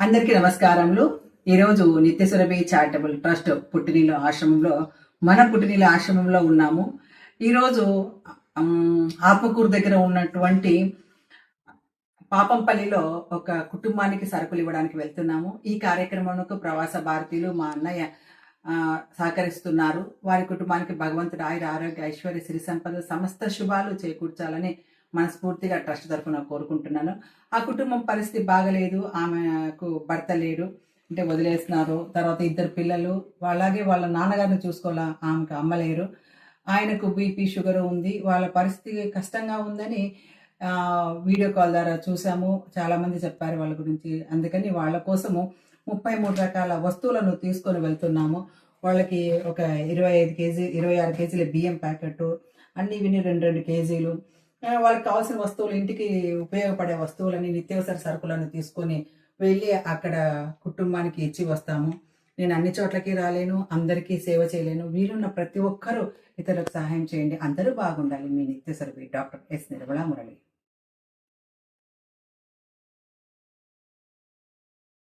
అందరికీ నమస్కారములు. ఈరోజు నిత్యసురభి చారిటబుల్ ట్రస్ట్ పుట్టినీళ్ళ ఆశ్రమంలో మన పుట్టినీళ్ళ ఆశ్రమంలో ఉన్నాము. ఈరోజు ఆత్మకూరు దగ్గర ఉన్నటువంటి పాపంపల్లిలో ఒక కుటుంబానికి సరుకులు ఇవ్వడానికి వెళ్తున్నాము. ఈ కార్యక్రమంకు ప్రవాస భారతీయులు మా అన్నయ్య సహకరిస్తున్నారు. వారి కుటుంబానికి భగవంతుడు ఆయుర ఆరోగ్య ఐశ్వర్య సిరి సంపద సమస్త శుభాలు చేకూర్చాలని మనస్ఫూర్తిగా ట్రస్ట్ తరఫున కోరుకుంటున్నాను. ఆ కుటుంబం పరిస్థితి బాగలేదు. ఆమెకు భర్త లేడు, అంటే వదిలేస్తున్నారు. తర్వాత ఇద్దరు పిల్లలు, అలాగే వాళ్ళ నాన్నగారిని చూసుకోవాలా, ఆమెకు అమ్మలేరు. ఆయనకు బీపీ షుగర్ ఉంది. వాళ్ళ పరిస్థితి కష్టంగా ఉందని వీడియో కాల్ ద్వారా చూసాము. చాలామంది చెప్పారు వాళ్ళ గురించి. అందుకని వాళ్ళ కోసము 33 రకాల వస్తువులను తీసుకొని వెళ్తున్నాము. వాళ్ళకి ఒక 26 కేజీల బియ్యం ప్యాకెట్, అన్ని విని 2 కేజీలు, వాళ్ళకి కావాల్సిన వస్తువులు, ఇంటికి ఉపయోగపడే వస్తువులని, నిత్యావసర సరుకులను తీసుకొని వెళ్ళి అక్కడ కుటుంబానికి ఇచ్చి వస్తాము. నేను అన్ని చోట్లకి రాలేను, అందరికీ సేవ చేయలేను. వీలున్న ప్రతి ఒక్కరూ ఇతరులకు సహాయం చేయండి. అందరూ బాగుండాలి. మీ నిత్యసరవి డాక్టర్ ఎస్ నిర్మలా మురళి.